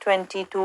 22।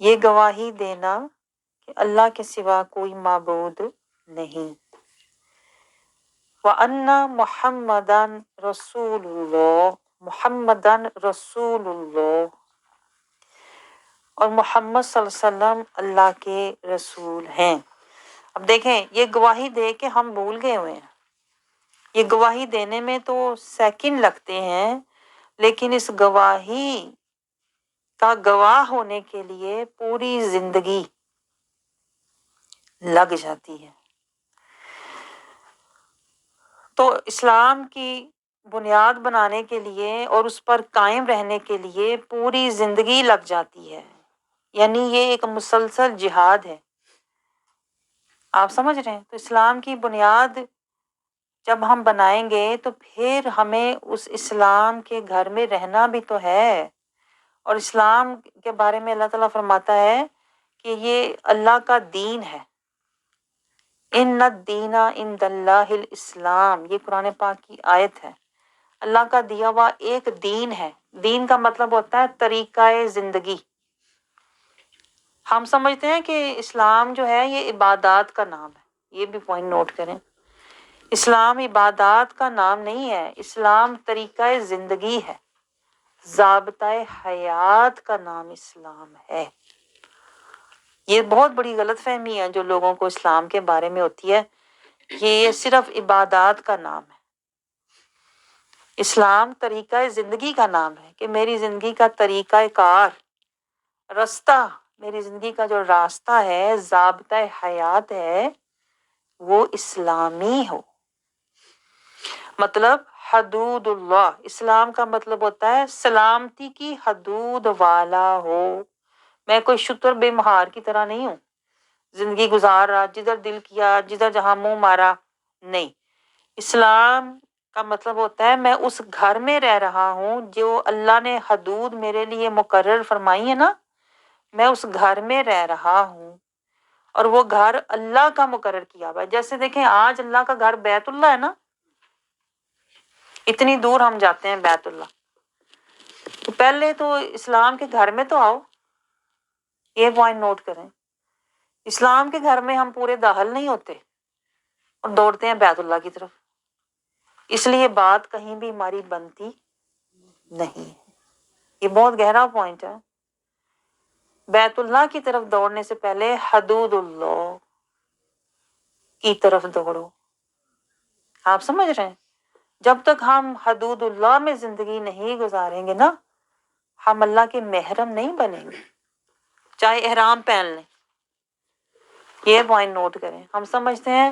یہ گواہی دینا کہ اللہ کے سوا کوئی معبود نہیں، وَأَنَّ مُحَمَّدًا رسول اللہ، محمدً رسول اللہ، اور محمد صلی اللہ علیہ وسلم اللہ کے رسول ہیں۔ اب دیکھیں، یہ گواہی دے کے ہم بھول گئے ہوئے ہیں۔ یہ گواہی دینے میں تو سیکنڈ لگتے ہیں، لیکن اس گواہی کا گواہ ہونے کے لیے پوری زندگی لگ جاتی ہے۔ تو اسلام کی بنیاد بنانے کے لیے اور اس پر قائم رہنے کے لیے پوری زندگی لگ جاتی ہے، یعنی یہ ایک مسلسل جہاد ہے۔ آپ سمجھ رہے ہیں؟ تو اسلام کی بنیاد جب ہم بنائیں گے تو پھر ہمیں اس اسلام کے گھر میں رہنا بھی تو ہے، اور اسلام کے بارے میں اللہ تعالیٰ فرماتا ہے کہ یہ اللہ کا دین ہے۔ ان الدین عند اللہ الاسلام، یہ قرآن پاک کی آیت ہے۔ اللہ کا دیا ہوا ایک دین ہے۔ دین کا مطلب ہوتا ہے طریقہ زندگی۔ ہم سمجھتے ہیں کہ اسلام جو ہے یہ عبادات کا نام ہے، یہ بھی پوائنٹ نوٹ کریں۔ اسلام عبادات کا نام نہیں ہے، اسلام طریقہ زندگی ہے، ضابطۂ حیات کا نام اسلام ہے۔ یہ بہت بڑی غلط فہمی ہے جو لوگوں کو اسلام کے بارے میں ہوتی ہے کہ یہ صرف عبادات کا نام ہے۔ اسلام طریقہ زندگی کا نام ہے کہ میری زندگی کا طریقہ کار، رستہ، میری زندگی کا جو راستہ ہے، ضابطۂ حیات ہے، وہ اسلامی ہو۔ مطلب حدود اللہ، اسلام کا مطلب ہوتا ہے سلامتی کی حدود والا ہو۔ میں کوئی شتر بے مہار کی طرح نہیں ہوں، زندگی گزار رہا، جدھر دل کیا، جدھر جہاں منہ مارا، نہیں۔ اسلام کا مطلب ہوتا ہے میں اس گھر میں رہ رہا ہوں جو اللہ نے حدود میرے لیے مقرر فرمائی ہے نا، میں اس گھر میں رہ رہا ہوں، اور وہ گھر اللہ کا مقرر کیا ہوا ہے۔ جیسے دیکھیں آج اللہ کا گھر بیت اللہ ہے نا، اتنی دور ہم جاتے ہیں بیت اللہ، تو پہلے تو اسلام کے گھر میں تو آؤ، یہ پوائنٹ نوٹ کریں۔ اسلام کے گھر میں ہم پورے داخل نہیں ہوتے اور دوڑتے ہیں بیت اللہ کی طرف، اس لیے بات کہیں بھی ہماری بنتی نہیں۔ یہ بہت گہرا پوائنٹ ہے۔ بیت اللہ کی طرف دوڑنے سے پہلے حدود اللہ کی طرف دوڑو۔ آپ سمجھ رہے ہیں؟ جب تک ہم حدود اللہ میں زندگی نہیں گزاریں گے نا، ہم اللہ کے محرم نہیں بنیں گے، چاہے احرام پہن لیں۔ یہ پوائنٹ نوٹ کریں۔ ہم سمجھتے ہیں،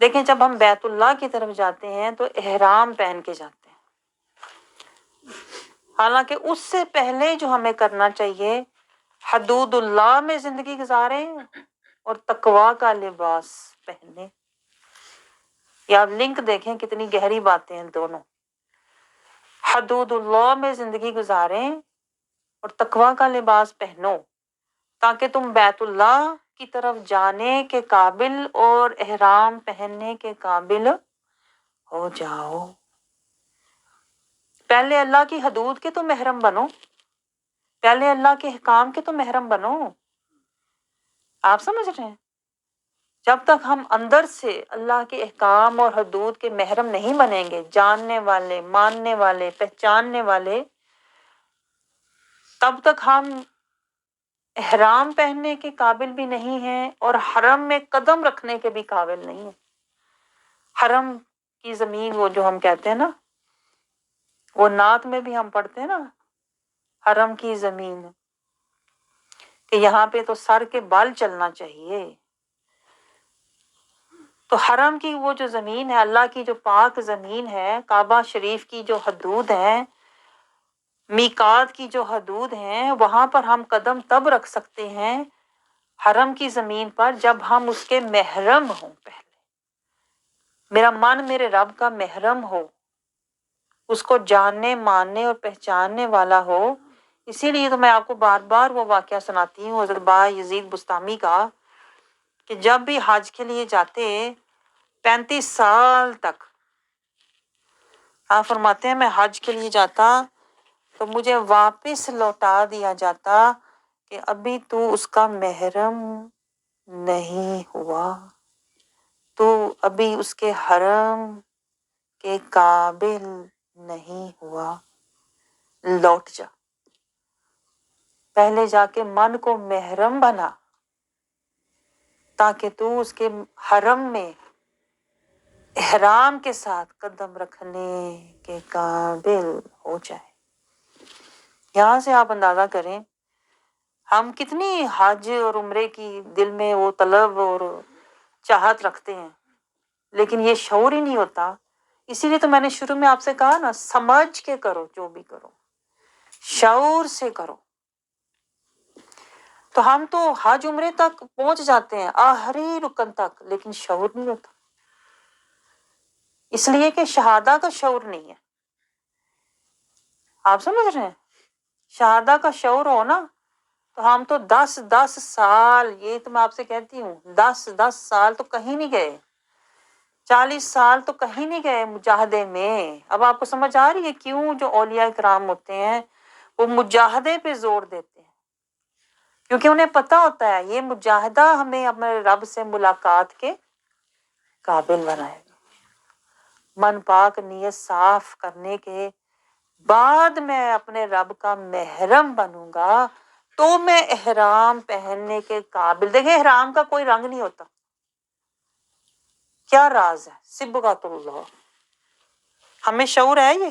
دیکھیں جب ہم بیت اللہ کی طرف جاتے ہیں تو احرام پہن کے جاتے ہیں، حالانکہ اس سے پہلے جو ہمیں کرنا چاہیے حدود اللہ میں زندگی گزاریں اور تقویٰ کا لباس پہنے۔ یا آپ لنک دیکھیں کتنی گہری باتیں ہیں دونوں۔ حدود اللہ میں زندگی گزاریں اور تقویٰ کا لباس پہنو، تاکہ تم بیت اللہ کی طرف جانے کے قابل اور احرام پہننے کے قابل ہو جاؤ۔ پہلے اللہ کی حدود کے تو محرم بنو، پہلے اللہ کے احکام کے تو محرم بنو۔ آپ سمجھ رہے ہیں؟ جب تک ہم اندر سے اللہ کے احکام اور حدود کے محرم نہیں بنیں گے، جاننے والے، ماننے والے، پہچاننے والے، تب تک ہم احرام پہننے کے قابل بھی نہیں ہیں اور حرم میں قدم رکھنے کے بھی قابل نہیں ہیں۔ حرم کی زمین، وہ جو ہم کہتے ہیں نا، وہ نعت میں بھی ہم پڑھتے ہیں نا، حرم کی زمین، کہ یہاں پہ تو سر کے بال چلنا چاہیے۔ تو حرم کی وہ جو زمین ہے، اللہ کی جو پاک زمین ہے، کعبہ شریف کی جو حدود ہیں، میقات کی جو حدود ہیں، وہاں پر ہم قدم تب رکھ سکتے ہیں حرم کی زمین پر جب ہم اس کے محرم ہوں۔ پہلے میرا من میرے رب کا محرم ہو، اس کو جاننے، ماننے اور پہچاننے والا ہو۔ اسی لیے تو میں آپ کو بار بار وہ واقعہ سناتی ہوں حضرت با یزید بستامی کا، کہ جب بھی حج کے لیے جاتے 35 سال تک، آپ فرماتے ہیں میں حج کے لیے جاتا تو مجھے واپس لوٹا دیا جاتا کہ ابھی تو اس کا محرم نہیں ہوا، تو ابھی اس کے حرم کے قابل نہیں ہوا، لوٹ جا، پہلے جا کے من کو محرم بنا تاکہ تو اس کے حرم میں احرام کے ساتھ قدم رکھنے کے قابل ہو جائے۔ یہاں سے آپ اندازہ کریں ہم کتنی حج اور عمرے کی دل میں وہ طلب اور چاہت رکھتے ہیں، لیکن یہ شعور ہی نہیں ہوتا۔ اسی لیے تو میں نے شروع میں آپ سے کہا نا، سمجھ کے کرو، جو بھی کرو شعور سے کرو۔ تو ہم تو حج عمرے تک پہنچ جاتے ہیں، آخری رکن تک، لیکن شعور نہیں ہوتا، اس لیے کہ شہادہ کا شعور نہیں ہے۔ آپ سمجھ رہے ہیں؟ شہادہ کا شعور ہو نا، تو ہم تو 10 یہ تو میں آپ سے کہتی ہوں 10 سال تو کہیں نہیں گئے، 40 سال تو کہیں نہیں گئے مجاہدے میں۔ اب آپ کو سمجھ آ رہی ہے کیوں جو اولیاء کرام ہوتے ہیں وہ مجاہدے پہ زور دیتے ہیں؟ کیونکہ انہیں پتہ ہوتا ہے یہ مجاہدہ ہمیں اپنے رب سے ملاقات کے قابل بنائے گا۔ من پاک نیت صاف کرنے کے بعد میں اپنے رب کا محرم بنوں گا تو میں احرام پہننے کے قابل۔ دیکھیں احرام کا کوئی رنگ نہیں ہوتا، کیا راز ہے؟ صبغۃ اللہ، ہمیں شعور ہے یہ؟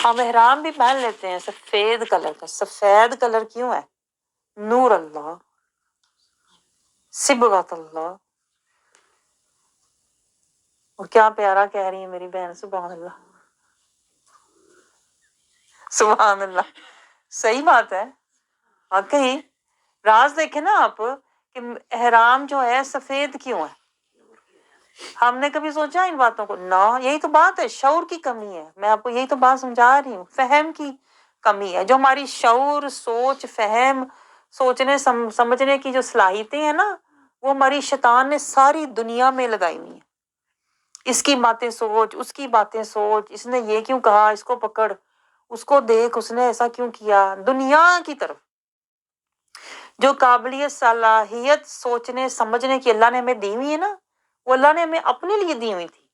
ہم احرام بھی پہن لیتے ہیں سفید کلر کا، سفید کلر کیوں ہے؟ نور اللہ، صبغۃ اللہ۔ اور کیا پیارا کہہ رہی ہے میری بہن، سبحان اللہ، سبحان اللہ، صحیح بات ہے واقعی۔ راز دیکھیں نا آپ کہ احرام جو ہے سفید کیوں ہے؟ ہم نے کبھی سوچا ان باتوں کو؟ نہ، یہی تو بات ہے، شعور کی کمی ہے۔ میں آپ کو یہی تو بات سمجھا رہی ہوں، فہم کی کمی ہے۔ جو ہماری شعور، سوچ، فہم، سوچنے سمجھنے کی جو صلاحیتیں ہیں نا، وہ ہماری شیطان نے ساری دنیا میں لگائی ہوئی ہیں۔ اس کی باتیں سوچ، اس کی باتیں سوچ، اس نے یہ کیوں کہا، اس کو پکڑ، اس کو دیکھ، اس نے ایسا کیوں کیا، دنیا کی طرف۔ جو قابلیت، صلاحیت سوچنے سمجھنے کی اللہ نے ہمیں دی ہوئی ہے نا، وہ اللہ نے ہمیں اپنے لیے دی ہوئی تھی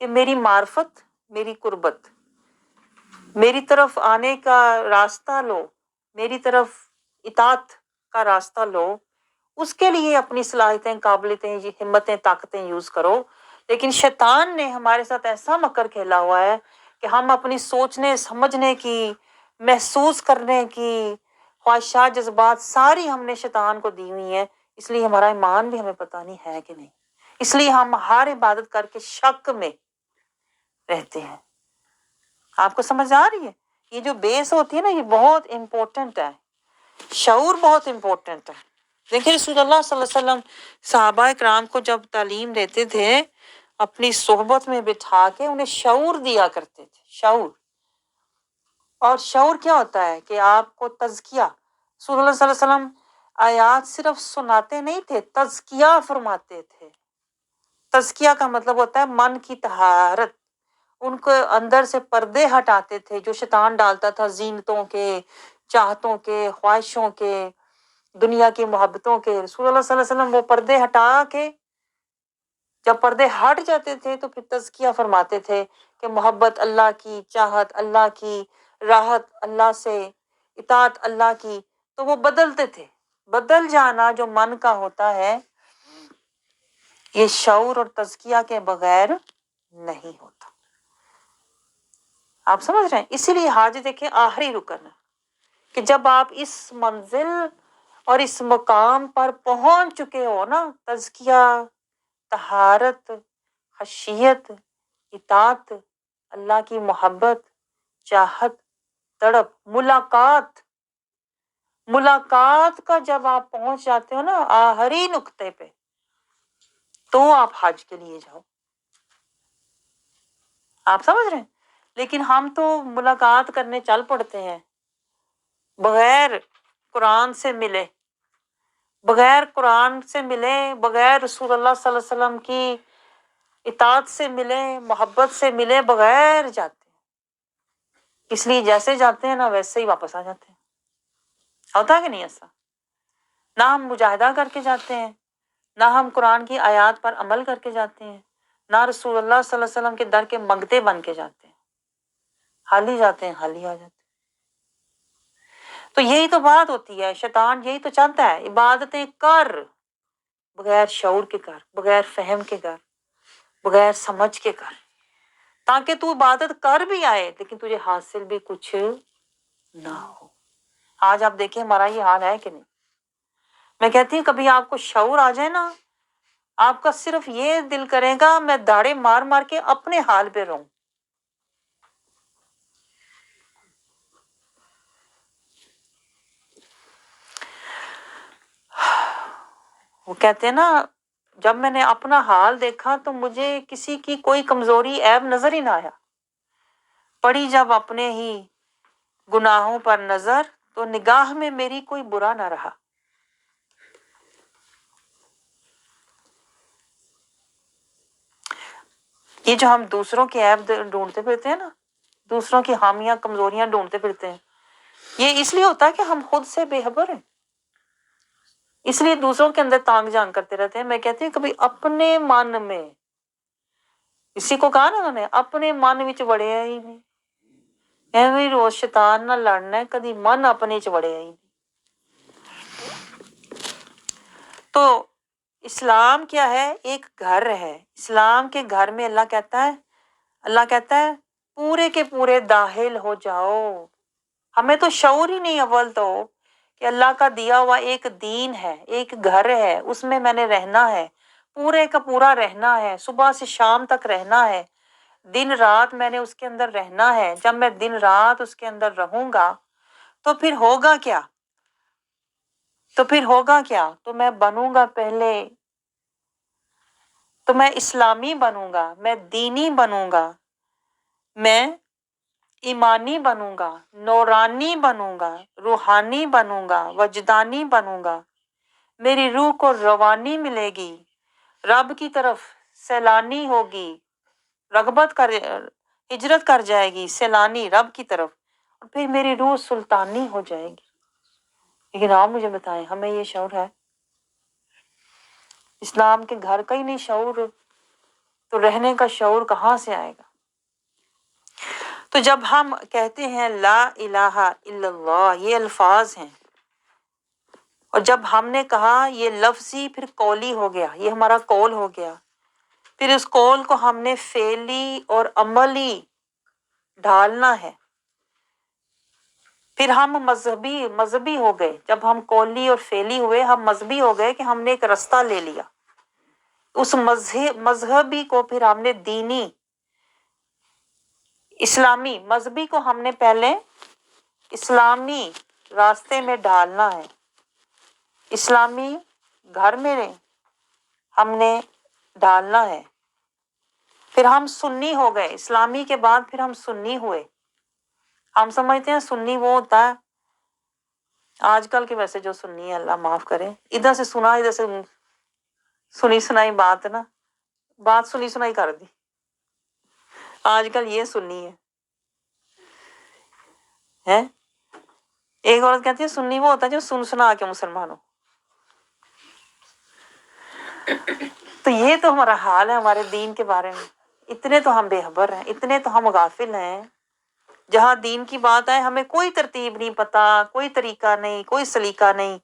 کہ میری معرفت، میری قربت، میری طرف آنے کا راستہ لو، میری طرف اطاعت کا راستہ لو، اس کے لیے اپنی صلاحیتیں، قابلیتیں، ہمتیں، طاقتیں یوز کرو۔ لیکن شیطان نے ہمارے ساتھ ایسا مکر کھیلا ہوا ہے کہ ہم اپنی سوچنے سمجھنے کی، محسوس کرنے کی خواہشات، جذبات ساری ہم نے شیطان کو دی ہوئی ہیں۔ اس لیے ہمارا ایمان بھی ہمیں پتہ نہیں ہے کہ نہیں، اس لیے ہم ہر عبادت کر کے شک میں رہتے ہیں۔ آپ کو سمجھ آ رہی ہے؟ یہ جو بیس ہوتی ہے نا، یہ بہت امپورٹنٹ ہے، شعور بہت امپورٹنٹ ہے۔ دیکھیں رسول اللہ صلی اللہ علیہ وسلم صحابہ کرام کو جب تعلیم دیتے تھے، اپنی صحبت میں بٹھا کے انہیں شعور دیا کرتے تھے، شعور۔ اور شعور کیا ہوتا ہے کہ آپ کو تزکیہ، رسول اللہ صلی اللہ علیہ وسلم آیات صرف سناتے نہیں تھے، تزکیہ فرماتے تھے۔ تزکیہ کا مطلب ہوتا ہے من کی طہارت۔ ان کو اندر سے پردے ہٹاتے تھے جو شیطان ڈالتا تھا، زینتوں کے، چاہتوں کے، خواہشوں کے، دنیا کی محبتوں کے۔ رسول اللہ صلی اللہ علیہ وسلم وہ پردے ہٹا کے، جب پردے ہٹ جاتے تھے تو پھر تزکیہ فرماتے تھے کہ محبت اللہ کی، چاہت اللہ کی، راحت اللہ سے، اطاعت اللہ کی۔ تو وہ بدلتے تھے۔ بدل جانا جو من کا ہوتا ہے، یہ شعور اور تزکیہ کے بغیر نہیں ہوتا۔ آپ سمجھ رہے ہیں؟ اسی لیے حج دیکھیں آخری رکن ہے کہ جب آپ اس منزل اور اس مقام پر پہنچ چکے ہو نا، تزکیہ، طہارت، خشیت، اطاعت، اللہ کی محبت، چاہت، تڑپ، ملاقات کا جب آپ پہنچ جاتے ہو نا آخری نقطے پہ، تو آپ حج کے لیے جاؤ۔ آپ سمجھ رہے ہیں؟ لیکن ہم تو ملاقات کرنے چل پڑتے ہیں بغیر قرآن سے ملے، بغیر قرآن سے ملے، بغیر رسول اللہ صلی اللہ علیہ وسلم کی اطاعت سے ملے، محبت سے ملے، بغیر جاتے ہیں۔ اس لیے جیسے جاتے ہیں نا ویسے ہی واپس آ جاتے ہیں۔ ہوتا ہے کہ نہیں ایسا؟ نہ ہم مجاہدہ کر کے جاتے ہیں، نہ ہم قرآن کی آیات پر عمل کر کے جاتے ہیں، نہ رسول اللہ صلی اللہ علیہ وسلم کے در کے منگتے بن کے جاتے ہیں، حالی جاتے ہیں، حالی آ جاتے ہیں۔ تو یہی تو بات ہوتی ہے، شیطان یہی تو چاہتا ہے، عبادتیں کر، بغیر شعور کے کر، بغیر فہم کے کر، بغیر سمجھ کے کر، تاکہ تو عبادت کر بھی آئے لیکن تجھے حاصل بھی کچھ نہ ہو۔ آج آپ دیکھیں ہمارا یہ حال ہے کہ نہیں؟ میں کہتی ہوں کبھی آپ کو شعور آ جائے نا، آپ کا صرف یہ دل کرے گا میں داڑے مار مار کے اپنے حال پہ رہوں۔ وہ کہتے ہیں نا، جب میں نے اپنا حال دیکھا تو مجھے کسی کی کوئی کمزوری عیب نظر ہی نہ آیا، پڑی جب اپنے ہی گناہوں پر نظر تو نگاہ میں میری کوئی برا نہ رہا۔ یہ جو ہم دوسروں کے عیب ڈھونڈتے پھرتے ہیں نا، دوسروں کی خامیاں کمزوریاں ڈھونڈتے پھرتے ہیں، یہ اس لیے ہوتا ہے کہ ہم خود سے بے خبر ہیں، اس لیے دوسروں کے اندر تانگ جھانک کرتے رہتے ہیں۔ میں کہتی ہوں کبھی اپنے من میں، اسی کو کہا نا انہوں نے، اپنے من وچ وڑیا ہی نہیں، ایویں روز شیطان نہ لڑنا ہے، کدی من اپنے چ وڑیا ہی نہیں۔ تو اسلام کیا ہے؟ ایک گھر ہے، اسلام کے گھر میں اللہ کہتا ہے پورے کے پورے داخل ہو جاؤ۔ ہمیں تو شعور ہی نہیں اول تو کہ اللہ کا دیا ہوا ایک دین ہے، ایک گھر ہے، اس میں نے رہنا ہے، پورے کا پورا رہنا ہے، صبح سے شام تک رہنا ہے، دن رات میں نے اس کے اندر رہنا ہے۔ جب میں دن رات اس کے اندر رہوں گا تو پھر ہوگا کیا؟ تو میں بنوں گا پہلے، تو میں اسلامی بنوں گا، میں دینی بنوں گا، میں ایمانی بنوں گا، نورانی بنوں گا، روحانی بنوں گا، وجدانی بنوں گا، میری روح کو روانی ملے گی، رب کی طرف سیلانی ہوگی، ہجرت کر جائے گی، سیلانی رب کی طرف، اور پھر میری روح سلطانی ہو جائے گی۔ لیکن آپ مجھے بتائیں ہمیں یہ شعور ہے؟ اسلام کے گھر کا ہی نہیں شعور تو رہنے کا شعور کہاں سے آئے گا؟ تو جب ہم کہتے ہیں لا الہ الا اللہ، یہ الفاظ ہیں، اور جب ہم نے کہا یہ لفظی پھر قولی ہو گیا، یہ ہمارا قول ہو گیا، پھر اس قول کو ہم نے فعلی اور عملی ڈھالنا ہے، پھر ہم مذہبی ہو گئے۔ جب ہم قولی اور فعلی ہوئے، ہم مذہبی ہو گئے کہ ہم نے ایک رستہ لے لیا، اس مذہبی کو پھر ہم نے دینی، اسلامی، مذہبی کو ہم نے پہلے اسلامی راستے میں ڈالنا ہے، اسلامی گھر میں ہم نے ڈالنا ہے، پھر ہم سنی ہو گئے، اسلامی کے بعد پھر ہم سنی ہوئے۔ ہم سمجھتے ہیں سنی وہ ہوتا ہے آج کل کے، ویسے جو سنی ہے اللہ معاف کرے، ادھر سے سنا، ادھر سے سنی سنائی بات سنی سنائی کر دی، آج کل یہ سنی ہے۔ ایک عورت کہتی ہے سنی وہ ہوتا ہے جو سن سنا کے مسلمان ہو۔ تو یہ تو ہمارا حال ہے ہمارے دین کے بارے میں، اتنے تو ہم بے خبر ہیں، اتنے تو ہم غافل ہیں۔ جہاں دین کی بات آئے ہمیں کوئی ترتیب نہیں پتا، کوئی طریقہ نہیں، کوئی سلیقہ نہیں،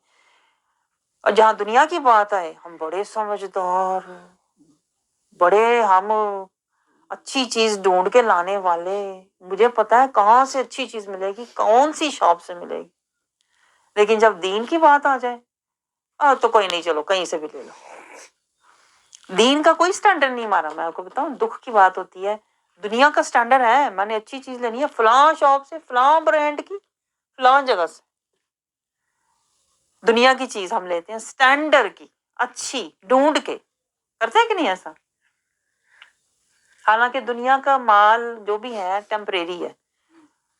اور جہاں دنیا کی بات آئے ہم بڑے سمجھدار، بڑے ہم اچھی چیز ڈھونڈ کے لانے والے، مجھے پتا ہے کہاں سے اچھی چیز ملے گی، کون سی شاپ سے ملے گی۔ لیکن جب دین کی بات آ جائے تو کوئی نہیں، چلو کہیں سے بھی لے لو۔ دین کا کوئی سٹینڈرڈ نہیں ہمارا۔ میں آپ کو بتاؤں دکھ کی بات ہوتی ہے، دنیا کا سٹینڈرڈ ہے، میں نے اچھی چیز لینی ہے فلاں شاپ سے، فلاں برانڈ کی، فلاں جگہ سے، دنیا کی چیز ہم لیتے ہیں سٹینڈرڈ کی، اچھی ڈھونڈ کے، کرتے ہیں کہ نہیں ایسا؟ حالانکہ دنیا کا مال جو بھی ہے ٹیمپریری ہے،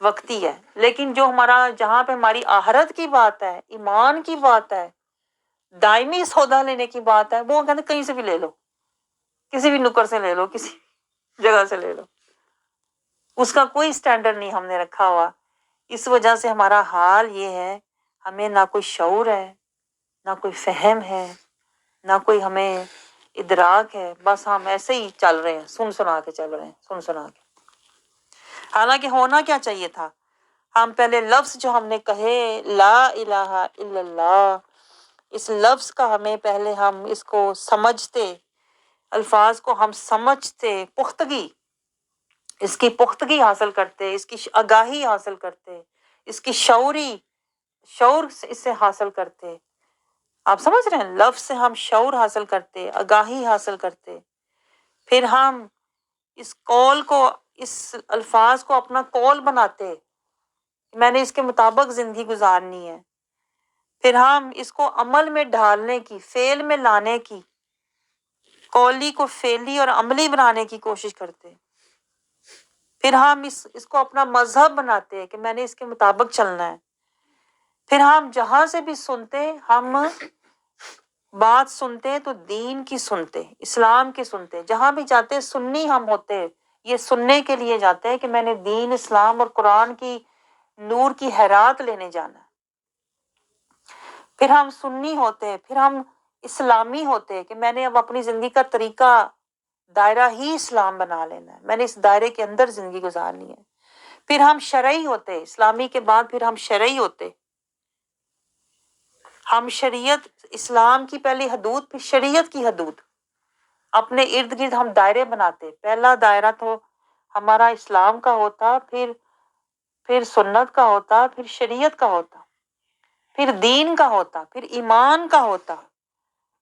وقتی ہے، لیکن جو ہمارا، جہاں پہ ہماری آخرت کی بات ہے، ایمان کی بات ہے، دائمی سودا لینے کی بات ہے، وہ کہتے کہیں سے بھی لے لو، کسی بھی نکر سے لے لو، کسی جگہ سے لے لو، اس کا کوئی سٹینڈرڈ نہیں ہم نے رکھا ہوا۔ اس وجہ سے ہمارا حال یہ ہے، ہمیں نہ کوئی شعور ہے، نہ کوئی فہم ہے، نہ کوئی ہمیں ادراک ہے، بس ہم ایسے ہی چل رہے ہیں، سن سنا کے چل رہے ہیں، سن سنا کے۔ حالانکہ ہونا کیا چاہیے تھا، ہم پہلے لفظ جو ہم نے کہے لا الہ الا اللہ، اس لفظ کا ہمیں پہلے ہم اس کو سمجھتے، الفاظ کو ہم سمجھتے، پختگی، اس کی پختگی حاصل کرتے، اس کی آگاہی حاصل کرتے، اس کی شعور اس سے حاصل کرتے۔ آپ سمجھ رہے ہیں، لفظ سے ہم شعور حاصل کرتے، آگاہی حاصل کرتے، پھر ہم اس قول کو، اس الفاظ کو اپنا قول بناتے، میں نے اس کے مطابق زندگی گزارنی ہے، پھر ہم اس کو عمل میں ڈھالنے کی، فعل میں لانے کی، قولی کو فعلی اور عملی بنانے کی کوشش کرتے، پھر ہم اس کو اپنا مذہب بناتے کہ میں نے اس کے مطابق چلنا ہے، پھر ہم جہاں سے بھی سنتے، ہم بات سنتے تو دین کی سنتے، اسلام کی سنتے، جہاں بھی جاتے سنی ہم ہوتے، یہ سننے کے لیے جاتے ہیں کہ میں نے دین، اسلام اور قرآن کی نور کی خیرات لینے جانا ہے، پھر ہم سنی ہوتے، پھر ہم اسلامی ہوتے کہ میں نے اب اپنی زندگی کا طریقہ، دائرہ ہی اسلام بنا لینا ہے، میں نے اس دائرے کے اندر زندگی گزارنی ہے، پھر ہم شرعی ہوتے، اسلامی کے بعد پھر ہم شرعی ہوتے، ہم شریعت، اسلام کی پہلی حدود، پھر شریعت کی حدود، اپنے ارد گرد ہم دائرے بناتے، پہلا دائرہ تو ہمارا اسلام کا ہوتا، پھر سنت کا ہوتا، پھر شریعت کا ہوتا، پھر دین کا ہوتا، پھر ایمان کا ہوتا،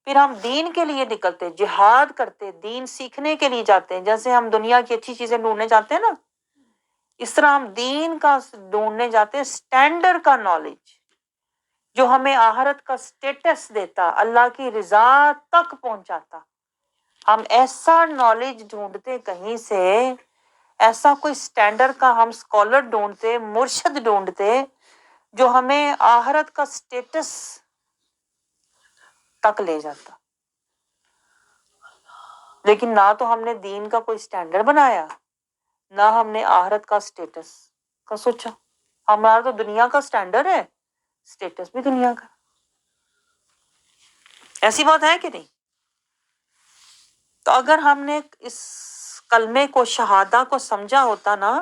پھر ہم دین کے لیے نکلتے، جہاد کرتے، دین سیکھنے کے لیے جاتے ہیں، جیسے ہم دنیا کی اچھی چیزیں ڈھونڈنے جاتے ہیں نا، اس طرح ہم دین کا ڈھونڈنے جاتے ہیں، اسٹینڈرڈ کا نالج جو ہمیں آخرت کا سٹیٹس دیتا، اللہ کی رضا تک پہنچاتا، ہم ایسا نالج ڈھونڈتے کہیں سے، ایسا کوئی سٹینڈرڈ کا ہم اسکالر ڈھونڈتے، مرشد ڈھونڈتے جو ہمیں آخرت کا سٹیٹس تک لے جاتا، لیکن نہ تو ہم نے دین کا کوئی سٹینڈرڈ بنایا، نہ ہم نے آخرت کا سٹیٹس کا سوچا، ہمارا تو دنیا کا سٹینڈرڈ ہے، سٹیٹس بھی دنیا کا، ایسی بات ہے کہ نہیں؟ تو اگر ہم نے اس کلمے کو، شہادہ کو سمجھا ہوتا نا،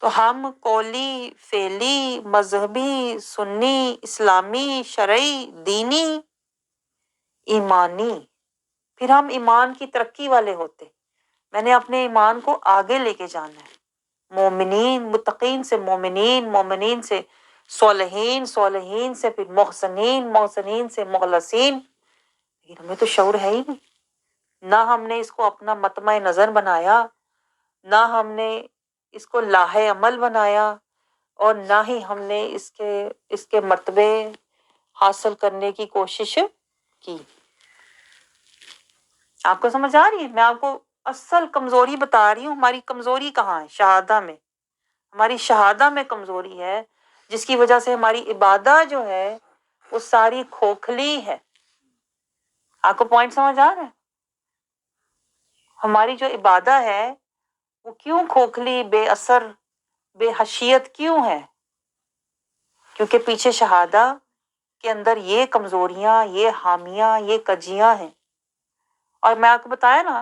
تو ہم قولی، فعلی، مذہبی، سنی، اسلامی، شرعی، دینی، ایمانی، پھر ہم ایمان کی ترقی والے ہوتے، میں نے اپنے ایمان کو آگے لے کے جانا ہے، مومنین، متقین سے مومنین، مومنین سے صالحین، صالحین سے پھر محسنین، محسنین سے مخلصین، لیکن ہمیں تو شعور ہے ہی نہیں، نہ ہم نے اس کو اپنا مطمع نظر بنایا، نہ ہم نے اس کو لاہ عمل بنایا، اور نہ ہی ہم نے اس کے مرتبے حاصل کرنے کی کوشش کی۔ آپ کو سمجھ آ رہی ہے؟ میں آپ کو اصل کمزوری بتا رہی ہوں، ہماری کمزوری کہاں ہے، شہادہ میں، ہماری شہادہ میں کمزوری ہے، جس کی وجہ سے ہماری عبادت جو ہے وہ ساری کھوکھلی ہے۔ آپ کو پوائنٹ سمجھ آ رہا ہے؟ ہماری جو عبادت ہے وہ کیوں کھوکھلی، بے اثر، بے حیثیت کیوں ہے؟ کیونکہ پیچھے شہادہ کے اندر یہ کمزوریاں، یہ خامیاں، یہ کجیاں ہیں، اور میں آپ کو بتایا نا،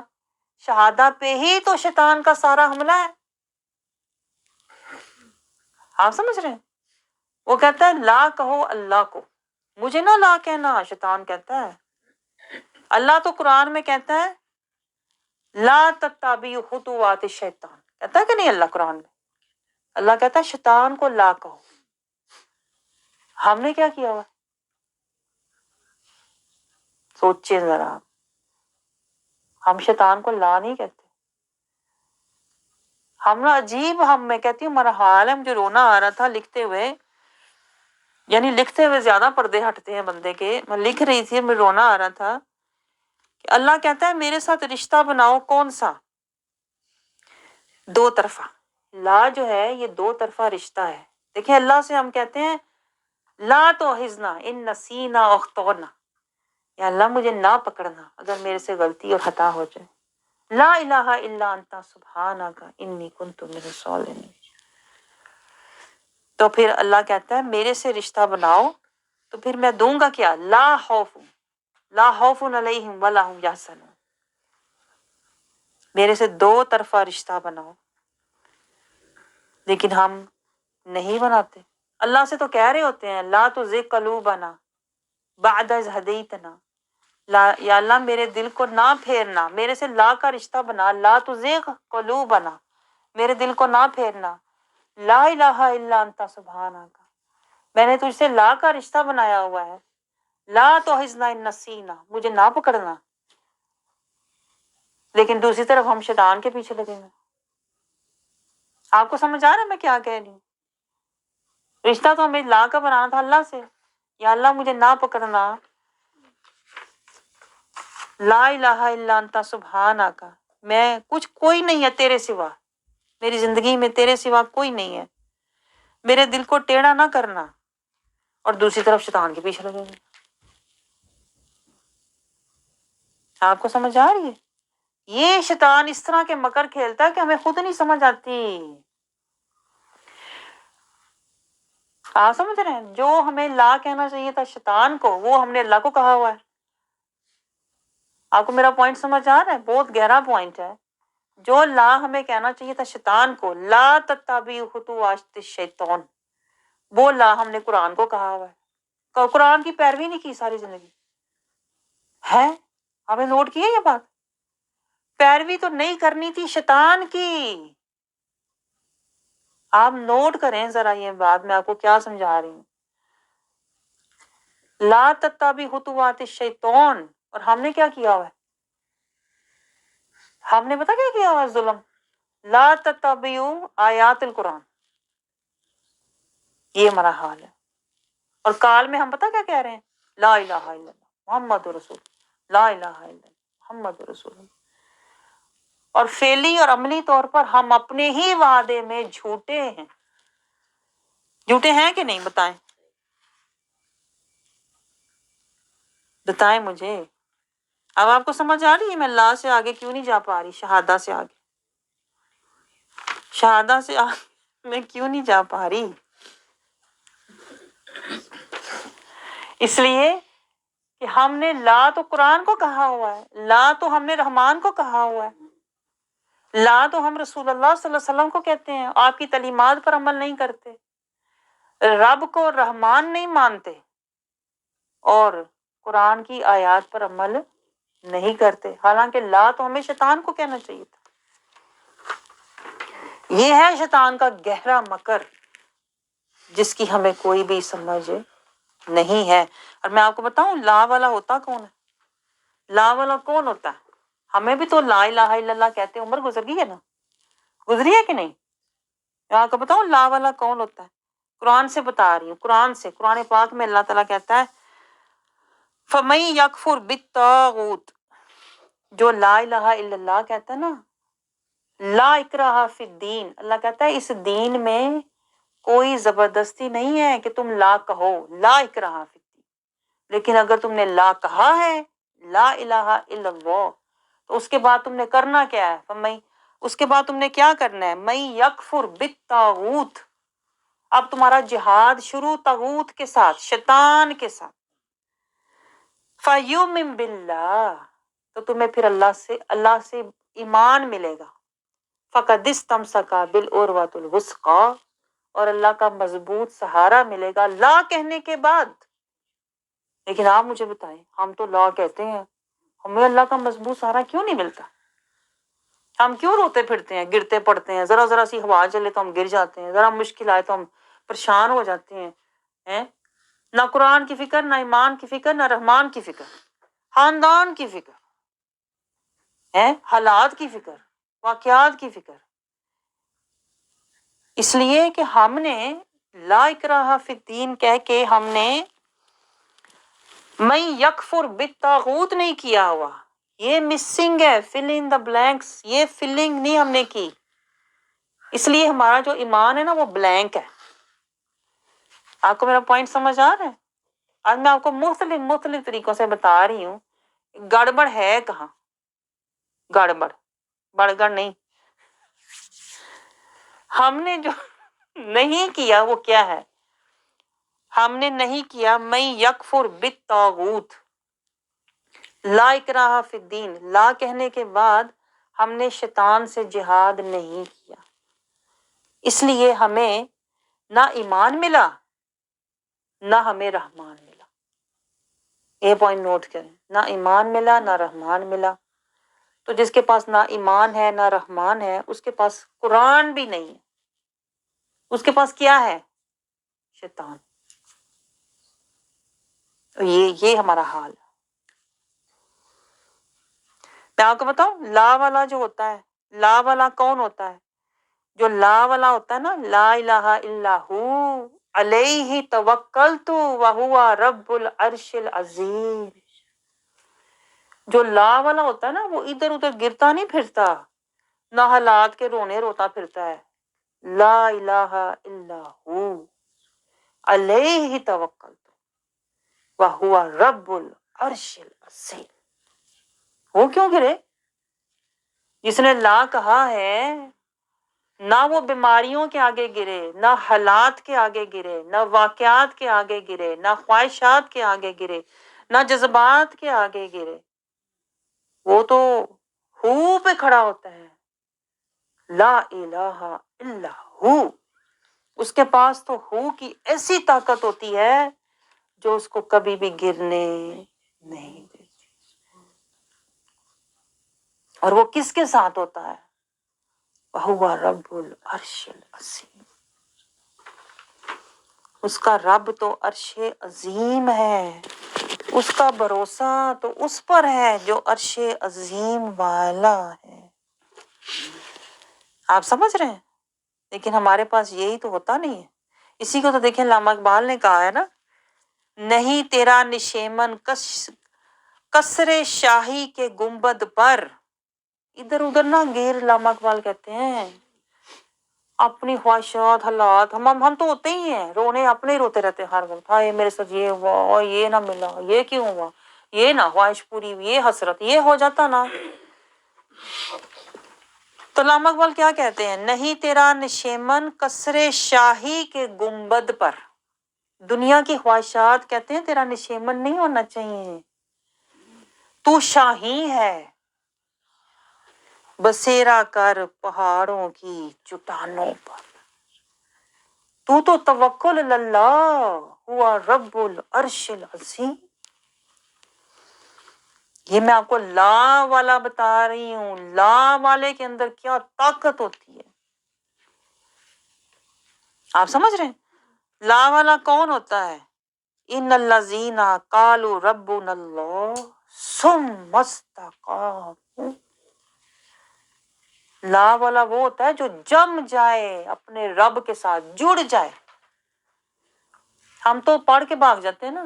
شہادہ پہ ہی تو شیطان کا سارا حملہ ہے۔ آپ سمجھ رہے ہیں؟ وہ کہتا ہے لا کہو اللہ کو، مجھے نہ لا کہنا، شیطان کہتا ہے۔ اللہ تو قرآن میں کہتا ہے لا تتبعوا خطوات الشیطان، کہتا ہے کہ نہیں اللہ قرآن میں؟ اللہ کہتا ہے شیطان کو لا کہو، ہم نے کیا کیا ہوا؟ سوچئے ذرا، ہم شیطان کو لا نہیں کہتے، ہم نا عجیب، میں کہتی ہوں ہمارا حال ہے، مجھے رونا آ رہا تھا لکھتے ہوئے، یعنی لکھتے ہوئے زیادہ پردے ہٹتے ہیں بندے کے، میں لکھ رہی تھی، مجھے رونا آ رہا تھا کہ اللہ کہتا ہے میرے ساتھ رشتہ بناؤ، کون سا؟ دو طرفہ، لا جو ہے یہ دو طرفہ رشتہ ہے۔ دیکھیں اللہ سے ہم کہتے ہیں لا تؤاخذنا ان نسینا او اخطأنا، یا اللہ مجھے نہ پکڑنا اگر میرے سے غلطی اور خطا ہو جائے، لا الہ الا انت سبحانک انی کنت من الظالمین۔ تو پھر اللہ کہتا ہے میرے سے رشتہ بناؤ تو پھر میں دوں گا کیا؟ لا خوف علیہم ولا هم یحزنون، میرے سے دو طرفہ رشتہ بناؤ، لیکن ہم نہیں بناتے۔ اللہ سے تو کہہ رہے ہوتے ہیں لا تزغ قلوبنا بعد اذ ہدیتنا، یا اللہ میرے دل کو نہ پھیرنا، میرے سے لا کا رشتہ بنا، لا تزغ قلوبنا، میرے دل کو نہ پھیرنا، لا الہ الا انت سبحانک، میں نے تجھ سے لا کا رشتہ بنایا ہوا ہے، لا تؤاخذنا ان نسینا، مجھے نہ پکڑنا، لیکن دوسری طرف ہم شیطان کے پیچھے لگے ہوئے۔ آپ کو سمجھ آ رہا ہے میں کیا کہہ رہی ہوں؟ رشتہ تو ہمیں لا کا بنانا تھا اللہ سے، یا اللہ مجھے نہ پکڑنا، لا الہ الا انت سبحانک، میں کوئی نہیں ہے تیرے سوا، میری زندگی میں تیرے سوا کوئی نہیں ہے، میرے دل کو ٹیڑھا نہ کرنا، اور دوسری طرف شیطان کے پیچھے لگے ہوئے۔ آپ کو سمجھ آ رہی ہے؟ یہ شیطان اس طرح کے مکر کھیلتا ہے کہ ہمیں خود نہیں سمجھ آتی۔ آپ سمجھ رہے ہیں؟ جو ہمیں لا کہنا چاہیے تھا شیطان کو، وہ ہم نے اللہ کو کہا ہوا ہے۔ آپ کو میرا پوائنٹ سمجھ آ رہا ہے؟ بہت گہرا پوائنٹ ہے۔ جو لا ہمیں کہنا چاہیے تھا شیطان کو، لا تتبعوا خطوات الشیطان، وہ لا ہم نے قرآن کو کہا ہوا ہے۔ قرآن کی پیروی نہیں کی ساری زندگی ہے، ہمیں نوٹ کیا یہ بات؟ پیروی تو نہیں کرنی تھی شیطان کی۔ آپ نوٹ کریں ذرا یہ بات، میں آپ کو کیا سمجھا رہی ہوں۔ لا تتبعوا خطوات الشیطان، اور ہم نے کیا کیا ہوا ہے؟ ہم نے پتا کیا کیا ہوا ہے؟ ظلم۔ لا تتبعوا آیات القرآن، یہ ہمارا حال ہے۔ اور کال میں ہم پتا کیا کہہ رہے ہیں؟ لا الہ الا اللہ محمد رسول، لا الہ الا اللہ محمد رسول اللہ۔ اور فعلی اور عملی طور پر ہم اپنے ہی وعدے میں جھوٹے ہیں۔ جھوٹے ہیں کہ نہیں؟ بتائیں، بتائیں مجھے۔ اب آپ کو سمجھ آ رہی ہے میں لا سے آگے کیوں نہیں جا پا رہی، شہادہ سے آگے، شہادہ سے آگے میں کیوں نہیں جا پا رہی؟ اس لیے کہ ہم نے لا تو قرآن کو کہا ہوا ہے، لا تو ہم نے رحمان کو کہا ہوا ہے، لا تو ہم رسول اللہ صلی اللہ علیہ وسلم کو کہتے ہیں، آپ کی تعلیمات پر عمل نہیں کرتے، رب کو رحمان نہیں مانتے، اور قرآن کی آیات پر عمل نہیں کرتے، حالانکہ لا تو ہمیں شیطان کو کہنا چاہیے تھا۔ یہ ہے شیطان کا گہرا مکر، جس کی ہمیں کوئی بھی سمجھ نہیں ہے۔ اور میں آپ کو بتاؤں لا والا ہوتا کون ہے؟ لا والا کون ہوتا ہے؟ ہمیں بھی تو لا الہ الا اللہ کہتے عمر گزر گئی ہے نا، گزری ہے کہ نہیں؟ میں آپ کو بتاؤں لا والا کون ہوتا ہے؟ قرآن سے بتا رہی ہوں، قرآن سے، قرآن پاک میں اللہ تعالیٰ کہتا ہے فَمَن يَكْفُرْ بِالطَّاغُوتِ، جو لا الہ الا اللہ کہتا ہے نا، لا اکراہ فی الدین، اللہ کہتا ہے اس دین میں کوئی زبردستی نہیں ہے کہ تم لا کہو، لا اکراہ فی الدین، لیکن اگر تم نے لا کہا ہے لا الہ الا اللہ، تو اس کے بعد تم نے کرنا کیا ہے؟ اس کے بعد تم نے کیا کرنا ہے؟ من یکفر بالطاغوت، اب تمہارا جہاد شروع طاغوت کے ساتھ، شیطان کے ساتھ، فیؤمن باللہ، تو تمہیں پھر اللہ سے ایمان ملے گا، فقد استمسک بالعروۃ الوثقی، اور اللہ کا مضبوط سہارا ملے گا لا کہنے کے بعد۔ لیکن آپ مجھے بتائیں، ہم تو لا کہتے ہیں، ہمیں اللہ کا مضبوط سہارا کیوں نہیں ملتا؟ ہم کیوں روتے پھرتے ہیں، گرتے پڑتے ہیں، ذرا ذرا سی ہوا چلے تو ہم گر جاتے ہیں، ذرا مشکل آئے تو ہم پریشان ہو جاتے ہیں؟ نہ قرآن کی فکر، نہ ایمان کی فکر، نہ رحمان کی فکر، خاندان کی فکر، حالات کی فکر، واقعات کی فکر۔ اس لیے کہ ہم نے لا اکراہ فی الدین کہہ کے ہم نے من یکفر بالطاغوت نہیں کیا ہوا، یہ مسنگ ہے، فل ان دا بلینکس، یہ فلنگ نہیں ہم نے کی، اس لیے ہمارا جو ایمان ہے نا وہ بلینک ہے۔ آپ کو میرا پوائنٹ سمجھ آ رہا ہے؟ آج میں آپ کو مختلف طریقوں سے بتا رہی ہوں گڑبڑ ہے کہاں، گڑبڑ بڑگڑ نہیں، ہم نے جو نہیں کیا وہ کیا ہے؟ ہم نے نہیں کیا میں یکفر بالطاغوت، لا اکراہ فی الدین، لا کہنے کے بعد ہم نے شیطان سے جہاد نہیں کیا، اس لیے ہمیں نہ ایمان ملا نہ ہمیں رحمان ملا۔ یہ پوائنٹ نوٹ کریں، نہ ایمان ملا نہ رحمان ملا۔ تو جس کے پاس نہ ایمان ہے نہ رحمان ہے، اس کے پاس قرآن بھی نہیں ہے، اس کے پاس کیا ہے؟ شیطان۔ یہ ہمارا حال ہے۔ میں آپ کو بتاؤں، لا والا جو ہوتا ہے، لا والا کون ہوتا ہے؟ جو لا والا ہوتا ہے نا، لا الہ الا ہو علیہ توکلت وہو رب العرش العظیم، جو لا والا ہوتا ہے نا، وہ ادھر ادھر گرتا نہیں پھرتا، نہ حالات کے رونے روتا پھرتا ہے۔ لا الہ الا ہو علیہ توکلت وہو رب العرش العظیم۔ وہ کیوں گرے؟ جس نے لا کہا ہے، نہ وہ بیماریوں کے آگے گرے، نہ حالات کے آگے گرے، نہ واقعات کے آگے گرے، نہ خواہشات کے آگے گرے، نہ جذبات کے آگے گرے، وہ تو ہو پہ کھڑا ہوتا ہے، لا الہ الا ہو۔ اس کے پاس تو ہو کی ایسی طاقت ہوتی ہے جو اس کو کبھی بھی گرنے نہیں دیتی۔ اور وہ کس کے ساتھ ہوتا ہے؟ وہو رب العرش العظیم، اس کا رب تو عرش عظیم ہے، اس کا بھروسہ تو اس پر ہے جو عرش عظیم والا ہے۔ آپ سمجھ رہے ہیں؟ لیکن ہمارے پاس یہی تو ہوتا نہیں ہے۔ اسی کو تو دیکھیں علامہ اقبال نے کہا ہے نا، نہیں تیرا نشیمن کسر شاہی کے گنبد پر، ادھر ادھر نہ گیر، علامہ اقبال کہتے ہیں اپنی خواہشات حالات، ہم تو ہوتے ہی ہیں، رونے اپنے ہی روتے رہتے ہیں ہر وقت، ہائے میرے ساتھ یہ ہوا اور یہ نہ ملا، یہ کیوں ہوا، یہ نہ خواہش پوری، یہ حسرت، یہ ہو جاتا نا۔ تو علامہ اقبال کیا کہتے ہیں؟ نہیں تیرا نشیمن کسر شاہی کے گنبد پر، دنیا کی خواہشات کہتے ہیں تیرا نشیمن نہیں ہونا چاہیے، تو شاہی ہے، بسیرا کر پہاڑوں کی چٹانوں پر، تو توکل اللہ ہوا رب العرش العظیم۔ یہ میں آپ کو لا والا بتا رہی ہوں، لا والے کے اندر کیا طاقت ہوتی ہے، آپ سمجھ رہے ہیں؟ لا والا کون ہوتا ہے؟ ان الذین قالوا ربنا اللہ ثم استقاموا، لا والا وہ ہوتا ہے جو جم جائے اپنے رب کے ساتھ، جڑ جائے۔ ہم تو پڑھ کے بھاگ جاتے ہیں نا،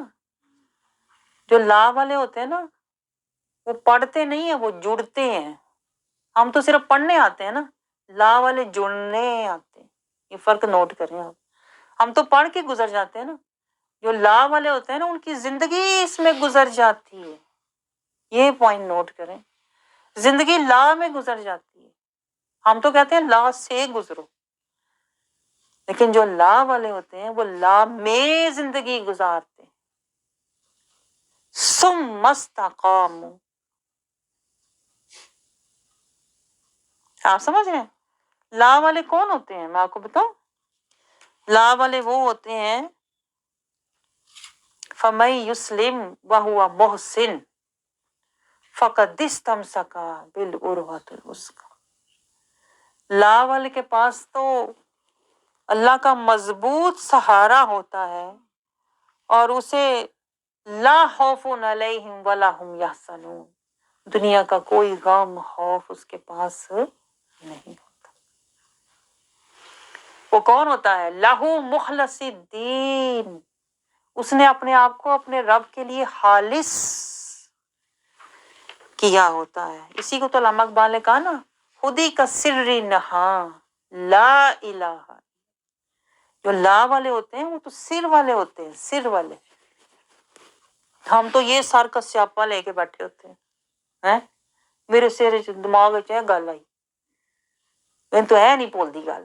جو لا والے ہوتے ہیں نا وہ پڑھتے نہیں ہیں، وہ جڑتے ہیں۔ ہم تو صرف پڑھنے آتے ہیں نا، لا والے جڑنے آتے ہیں، یہ فرق نوٹ کریں آپ۔ ہم تو پڑھ کے گزر جاتے ہیں نا، جو لا والے ہوتے ہیں نا ان کی زندگی اس میں گزر جاتی ہے، یہ پوائنٹ نوٹ کریں، زندگی لا میں گزر جاتی ہے۔ ہم تو کہتے ہیں لا سے گزرو، لیکن جو لا والے ہوتے ہیں وہ لا میں زندگی گزارتے ہیں۔ ثم استقاموا، آپ سمجھ رہے ہیں؟ لا والے کون ہوتے ہیں؟ میں آپ کو بتاؤں، لا والے وہ ہوتے ہیں فَمَن يُسْلِمْ وَهُوَ مُحْسِنٌ فَقَدِ اسْتَمْسَكَ بِالْعُرْوَةِ الْوُثْقَىٰ، لا والے کے پاس تو اللہ کا مضبوط سہارا ہوتا ہے، اور اسے لا خوف علیہم ولا هم یحزنون، دنیا کا کوئی غم خوف اس کے پاس نہیں ہوتا۔ وہ کون ہوتا ہے؟ لہو مخلص الدین، اس نے اپنے آپ کو اپنے رب کے لیے خالص کیا ہوتا ہے۔ اسی کو تو علامہ اقبال نے کہا نا، خودی کا سر نہا لا الہ، جو لا والے ہوتے ہیں وہ تو سر والے ہوتے ہیں، سر والے۔ ہم تو یہ سر کا سیاپا لے کے بیٹھے ہوتے ہیں، میرے سر دماغ ہے گل آئی، میں تو ہے نہیں بول دی گل،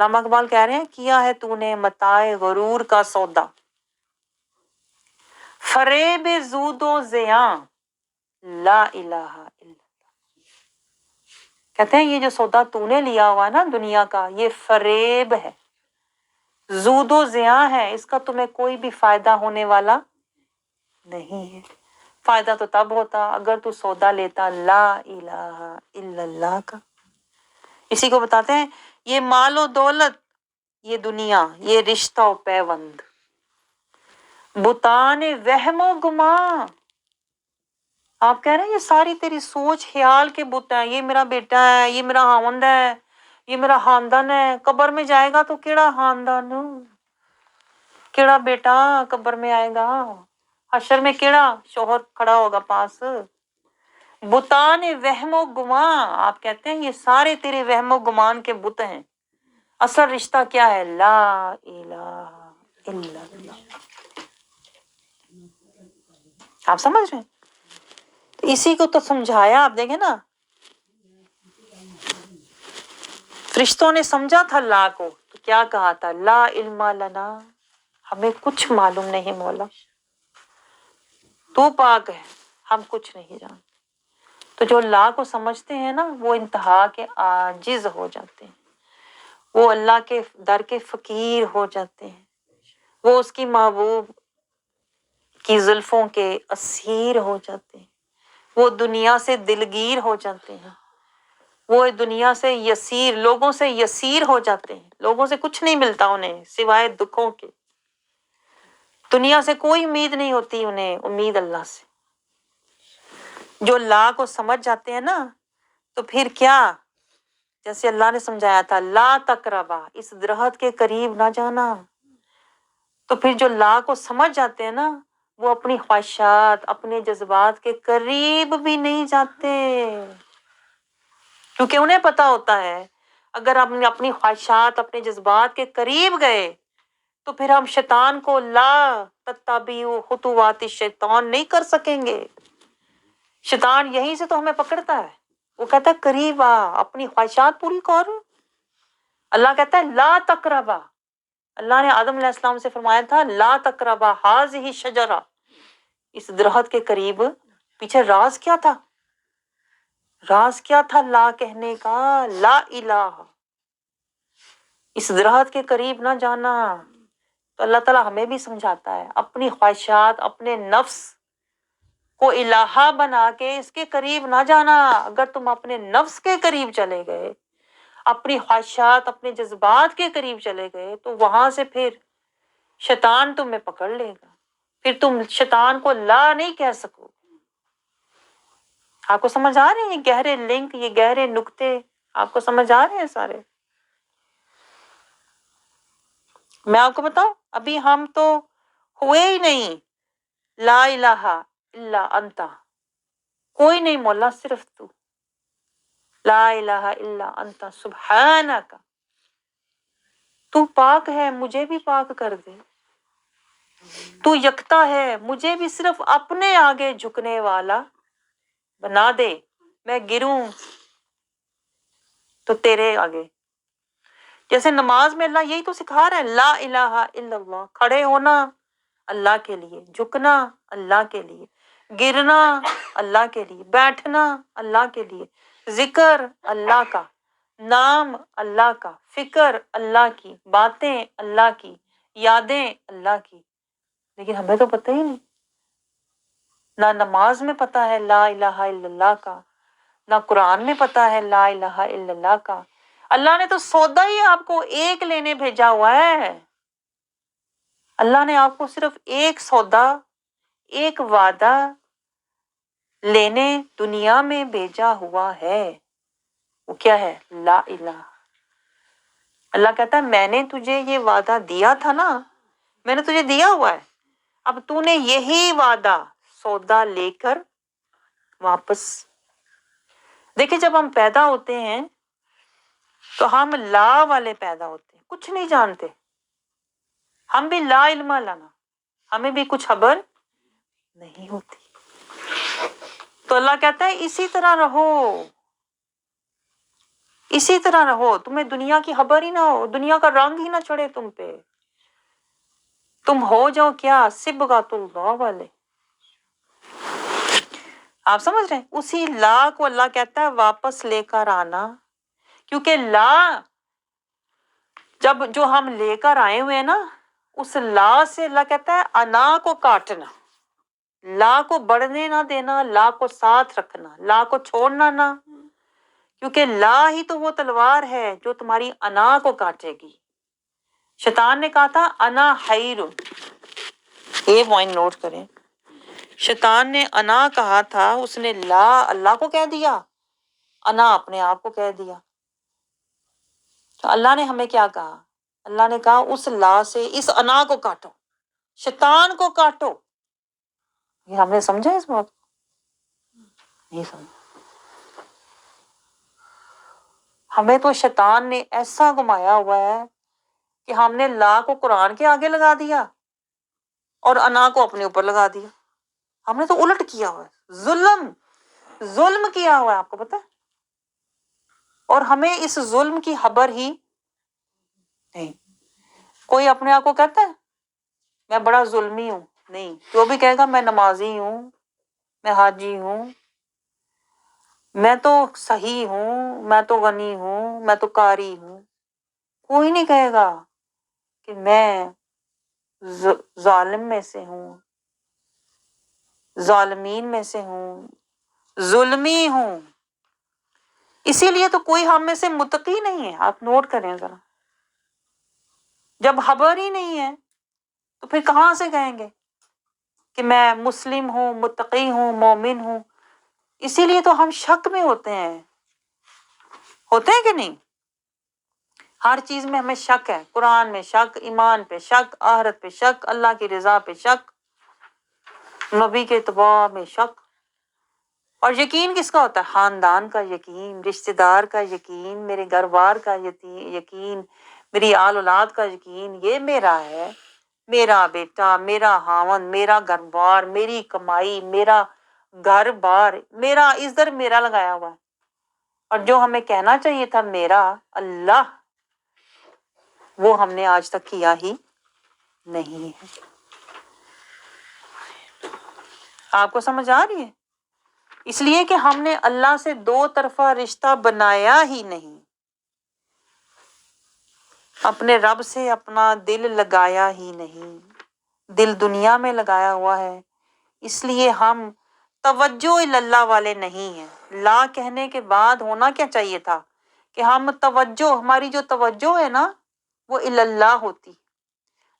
علامہ اقبال کہہ رہے ہیں کیا ہے تو نے متاع غرور کا سودا، فریب زود و زیاں لا الہ الا اللہ۔ کہتے ہیں یہ جو سودا تو نے لیا ہوا ہے نا دنیا کا، یہ فریب ہے، زود و زیاں ہے، اس کا تمہیں کوئی بھی فائدہ ہونے والا نہیں ہے۔ فائدہ تو تب ہوتا اگر تو سودا لیتا لا الہ الا اللہ کا۔ اسی کو بتاتے ہیں یہ مال و دولت، یہ دنیا، یہ رشتہ و پیوند، بتان وہم و گمان۔ آپ کہہ رہے ہیں یہ ساری تیری سوچ خیال کے بت ہیں، یہ میرا بیٹا ہے، یہ میرا خاوند ہے، یہ میرا خاندان ہے۔ قبر میں جائے گا تو کیڑا خاندان، کیڑا بیٹا قبر میں آئے گا، حشر میں کیڑا شوہر کھڑا ہوگا پاس۔ بتان وہم و گمان، آپ کہتے ہیں یہ سارے تیرے وہم و گمان کے بت ہیں، اصل رشتہ کیا ہے؟ لا الہ الا اللہ۔ آپ سمجھ رہے ہیں؟ اسی کو تو سمجھایا، آپ دیکھیں نا فرشتوں نے سمجھا تھا لا کو تو کیا کہا تھا؟ لا علم لنا، ہمیں کچھ معلوم نہیں مولا، تو پاک ہے، ہم کچھ نہیں جانتے۔ تو جو لا کو سمجھتے ہیں نا وہ انتہا کے عاجز ہو جاتے ہیں، وہ اللہ کے در کے فقیر ہو جاتے ہیں، وہ اس کی محبوب کی زلفوں کے اسیر ہو جاتے ہیں، وہ دنیا سے دلگیر ہو جاتے ہیں، وہ دنیا سے یسیر، لوگوں سے یسیر ہو جاتے ہیں، لوگوں سے کچھ نہیں ملتا انہیں سوائے دکھوں کے، دنیا سے کوئی امید نہیں ہوتی انہیں، امید اللہ سے۔ جو لا کو سمجھ جاتے ہیں نا تو پھر کیا، جیسے اللہ نے سمجھایا تھا لا تقربا، اس درخت کے قریب نہ جانا، تو پھر جو لا کو سمجھ جاتے ہیں نا وہ اپنی خواہشات، اپنے جذبات کے قریب بھی نہیں جاتے، کیونکہ انہیں پتا ہوتا ہے اگر ہم اپنی خواہشات، اپنے جذبات کے قریب گئے تو پھر ہم شیطان کو لا تتبعوا خطوات الشیطان نہیں کر سکیں گے۔ شیطان یہیں سے تو ہمیں پکڑتا ہے، وہ کہتا ہے قریب آ، اپنی خواہشات پوری کر۔ اللہ کہتا ہے لا تقربا، اللہ نے آدم علیہ السلام سے فرمایا تھا لا تقربا ہذہ الشجرہ، اس درخت کے قریب۔ پیچھے راز کیا تھا؟ راز کیا تھا لا کہنے کا؟ لا الہ، اس درخت کے قریب نہ جانا۔ تو اللہ تعالیٰ ہمیں بھی سمجھاتا ہے اپنی خواہشات، اپنے نفس کو الہہ بنا کے اس کے قریب نہ جانا۔ اگر تم اپنے نفس کے قریب چلے گئے، اپنی خواہشات، اپنے جذبات کے قریب چلے گئے تو وہاں سے پھر شیطان تمہیں پکڑ لے گا، پھر تم شیطان کو لا نہیں کہہ سکو۔ آپ کو سمجھ آ رہے ہیں یہ گہرے لنک، یہ گہرے نکتے آپ کو سمجھ آ رہے ہیں سارے؟ میں آپ کو بتاؤں ابھی ہم تو ہوئے ہی نہیں لا الہ الا انت، کوئی نہیں مولا صرف تو، لا الہ الا انت سبحانک، تو پاک ہے مجھے بھی پاک کر دے، تو یکتا ہے مجھے بھی صرف اپنے آگے جھکنے والا بنا دے، میں گروں تو تیرے آگے۔ جیسے نماز میں اللہ یہی تو سکھا رہا ہے لا الہ الا اللہ، کھڑے ہونا اللہ کے لیے، جھکنا اللہ کے لیے، گرنا اللہ کے لیے، بیٹھنا اللہ کے لیے، ذکر اللہ کا، نام اللہ کا، فکر اللہ کی، باتیں اللہ کی، یادیں اللہ کی۔ لیکن ہمیں تو پتہ ہی نہیں، نہ نماز میں پتہ ہے لا الہ الا اللہ کا، نہ قرآن میں پتہ ہے لا الہ الا اللہ کا۔ اللہ نے تو سودا ہی آپ کو ایک لینے بھیجا ہوا ہے، اللہ نے آپ کو صرف ایک سودا، ایک وعدہ لینے دنیا میں بھیجا ہوا ہے، وہ کیا ہے؟ لا الہ۔ اللہ کہتا ہے میں نے تجھے یہ وعدہ دیا تھا نا، میں نے تجھے دیا ہوا ہے، اب تو نے یہی وعدہ سودا لے کر واپس۔ دیکھیں جب ہم پیدا ہوتے ہیں تو ہم لا والے پیدا ہوتے ہیں، کچھ نہیں جانتے، ہم بھی لا علم لنا، ہمیں بھی کچھ خبر نہیں ہوتی۔ تو اللہ کہتا ہے اسی طرح رہو، اسی طرح رہو, تمہیں دنیا کی خبر ہی نہ ہو, دنیا کا رنگ ہی نہ چڑھے تم پہ, تم ہو جاؤ کیا, صبغۃ اللہ والے. آپ سمجھ رہے ہیں, اسی لا کو اللہ کہتا ہے واپس لے کر آنا, کیونکہ لا جب جو ہم لے کر آئے ہوئے ہیں نا, اس لا سے اللہ کہتا ہے انا کو کاٹنا, لا کو بڑھنے نہ دینا, لا کو ساتھ رکھنا, لا کو چھوڑنا نہ, کیونکہ لا ہی تو وہ تلوار ہے جو تمہاری انا کو کاٹے گی. شیطان نے کہا تھا انا خیر, یہ پوائنٹ نوٹ کریں, شیطان نے انا کہا تھا, اس نے لا اللہ کو کہہ دیا, انا اپنے آپ کو کہہ دیا. تو اللہ نے ہمیں کیا کہا, اللہ نے کہا اس لا سے اس انا کو کاٹو, شیطان کو کاٹو. یہ ہم نے سمجھا اس بات کو, نہیں سمجھا. ہمیں تو شیطان نے ایسا گھمایا ہوا ہے کہ ہم نے لا کو قرآن کے آگے لگا دیا اور انا کو اپنے اوپر لگا دیا. ہم نے تو الٹ کیا ہوا ہے, ظلم کیا ہوا ہے, آپ کو پتا ہے, اور ہمیں اس ظلم کی خبر ہی نہیں. کوئی اپنے آپ کو کہتا ہے میں بڑا ظلمی ہوں, نہیں, جو بھی کہے گا میں نمازی ہوں, میں حاجی ہوں, میں تو صحیح ہوں, میں تو غنی ہوں, میں تو قاری ہوں, کوئی نہیں کہے گا کہ میں ظالم میں سے ہوں, ظالمین میں سے ہوں, ظلمی ہوں. اسی لیے تو کوئی ہم میں سے متقی نہیں ہے. آپ نوٹ کریں ذرا, جب خبر ہی نہیں ہے تو پھر کہاں سے کہیں گے کہ میں مسلم ہوں, متقی ہوں, مومن ہوں. اسی لیے تو ہم شک میں ہوتے ہیں کہ نہیں, ہر چیز میں ہمیں شک ہے. قرآن میں شک, ایمان پہ شک, آخرت پہ شک, اللہ کی رضا پہ شک, نبی کے اتباع میں شک. اور یقین کس کا ہوتا ہے, خاندان کا یقین, رشتہ دار کا یقین, میرے گھر بار کا یقین, میری آل اولاد کا یقین, یہ میرا ہے, میرا بیٹا, میرا خاوند, میرا گھر بار, میری کمائی, میرا گھر بار, میرا ادھر میرا لگایا ہوا ہے. اور جو ہمیں کہنا چاہیے تھا میرا اللہ, وہ ہم نے آج تک کیا ہی نہیں ہے. آپ کو سمجھ آ رہی ہے؟ اس لیے کہ ہم نے اللہ سے دو طرفہ رشتہ بنایا ہی نہیں, اپنے رب سے اپنا دل لگایا ہی نہیں, دل دنیا میں لگایا ہوا ہے. اس لیے ہم توجہ اللہ والے نہیں ہیں. لا کہنے کے بعد ہونا کیا چاہیے تھا کہ ہم توجہ, ہماری جو توجہ ہے نا وہ اللہ ہوتی.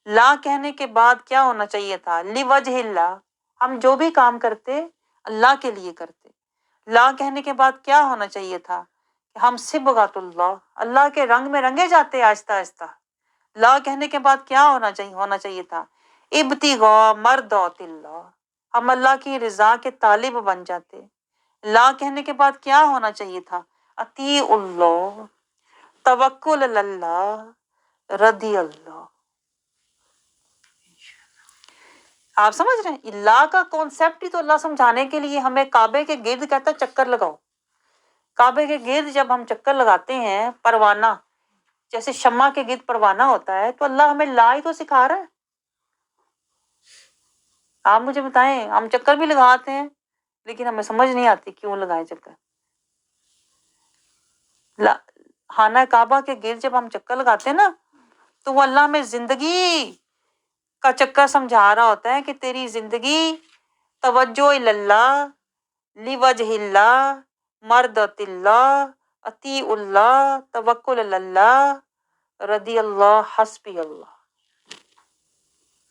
لا کہنے کے بعد کیا ہونا چاہیے تھا, لوجہ اللہ, ہم جو بھی کام کرتے اللہ کے لیے کرتے. لا کہنے کے بعد کیا ہونا چاہیے تھا کہ ہم صبغۃ اللہ, اللہ کے رنگ میں رنگے جاتے آہستہ آہستہ. لا کہنے کے بعد کیا ہونا چاہیے تھا, ابتغاء مرضات اللہ, ہم اللہ کی رضا کے طالب بن جاتے. لا کہنے کے بعد کیا ہونا چاہیے تھا, اطیع اللہ, توکل اللہ, رضی اللہ. آپ سمجھ رہے ہیں, اللہ کا کانسیپٹ ہی تو اللہ سمجھانے کے لیے ہمیں کعبے کے گرد کہتا ہے چکر لگاؤ. کعبے کے گرد جب ہم چکر لگاتے ہیں, پروانہ جیسے شمع کے گرد پروانہ ہوتا ہے, تو اللہ ہمیں لا ہی تو سکھا رہا ہے. آپ مجھے بتائیں, ہم چکر بھی لگاتے ہیں لیکن ہمیں سمجھ نہیں آتی کیوں لگائیں چکر. خانہ کعبہ کے گرد جب ہم چکر لگاتے ہیں نا, تو وہ اللہ ہمیں زندگی کا چکر سمجھا رہا ہوتا ہے کہ تیری زندگی توجہ اللہ, لوجہ اللہ, مرضات اللہ, اطیع اللہ, توکل اللہ, رضی اللہ, حسبی اللہ.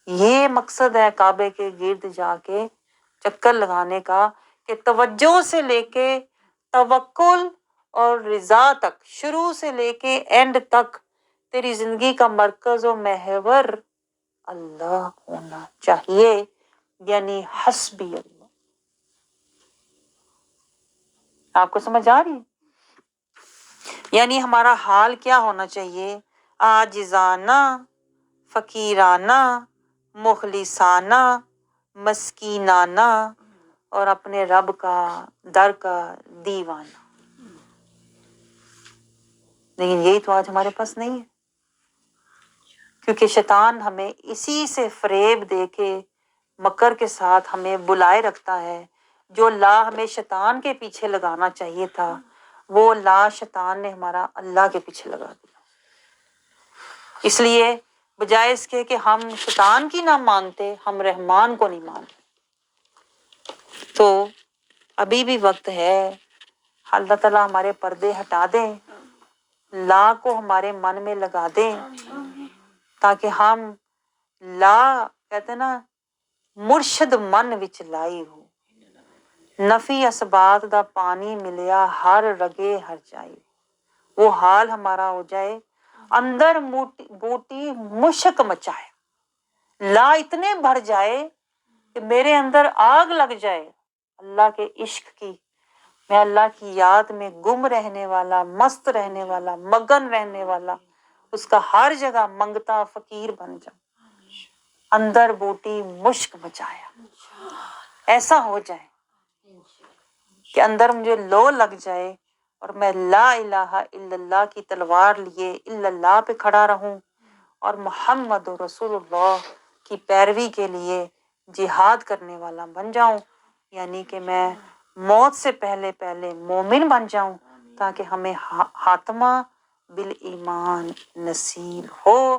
یہ مقصد ہے کعبے کے گرد جا کے چکر لگانے کا, کہ توجہ سے لے کے توکل اور رضا تک, شروع سے لے کے اینڈ تک تیری زندگی کا مرکز و محور اللہ ہونا چاہیے, یعنی حسبی اللہ. آپ کو سمجھ آ رہی ہے؟ یعنی ہمارا حال کیا ہونا چاہیے, عاجزانہ, فقیرانہ, مخلصانہ, مسکینانہ, اور اپنے رب کا در کا دیوانہ. لیکن یہی تو آج ہمارے پاس نہیں ہے، کیونکہ شیطان ہمیں اسی سے فریب دے کے مکر کے ساتھ ہمیں بلائے رکھتا ہے۔ جو لا ہمیں شیطان کے پیچھے لگانا چاہیے تھا، وہ لا شیطان نے ہمارا اللہ کے پیچھے لگا دیا۔ اس لیے بجائے اس کے کہ ہم شیطان کی نہ مانتے، ہم رحمان کو نہیں مانتے۔ تو ابھی بھی وقت ہے، اللہ تعالیٰ ہمارے پردے ہٹا دیں، لا کو ہمارے من میں لگا دیں، تاکہ ہم لا کہتے نا مرشد من وچ لائی ہو، نفی اسبات دا پانی ملیا ہر رگے ہر جائی، وہ حال ہمارا ہو جائے، اندر بوٹی مشک مچائے، لا اتنے بھر جائے کہ میرے اندر آگ لگ جائے اللہ کے عشق کی، میں اللہ کی یاد میں گم رہنے والا، مست رہنے والا، مگن رہنے والا، اس کا ہر جگہ منگتا فقیر بن جاؤں، اندر بوٹی مشک مچایا، ایسا ہو جائے کہ اندر مجھے لو لگ جائے اور میں لا الہ الا اللہ کی تلوار لیے الا اللہ پہ کھڑا رہوں اور محمد رسول اللہ کی پیروی کے لیے جہاد کرنے والا بن جاؤں، یعنی کہ میں موت سے پہلے پہلے مومن بن جاؤں، تاکہ ہمیں خاتمہ بالایمان نصیب ہو۔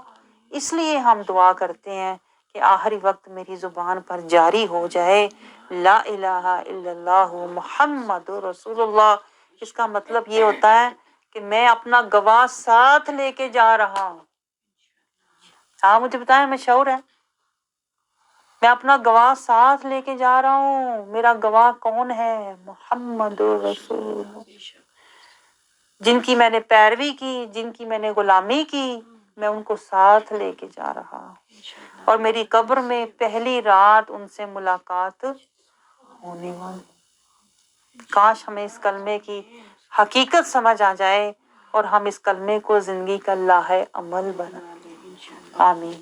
اس لیے ہم دعا کرتے ہیں کہ آخری وقت میری زبان پر جاری ہو جائے لا الہ الا اللہ محمد رسول اللہ۔ اس کا مطلب یہ ہوتا ہے کہ میں اپنا گواہ ساتھ لے کے جا رہا ہوں۔ آپ مجھے بتائیں، میں شعور ہے، میں اپنا گواہ ساتھ لے کے جا رہا ہوں۔ میرا گواہ کون ہے؟ محمد رسول اللہ، جن کی میں نے پیروی کی، جن کی میں نے غلامی کی، میں ان کو ساتھ لے کے جا رہا ہوں، اور میری قبر میں پہلی رات ان سے ملاقات ہونے والی۔ کاش ہمیں اس کلمے کی حقیقت سمجھ آ جائے اور ہم اس کلمے کو زندگی کا لاہ عمل بنا لیں۔ آمین۔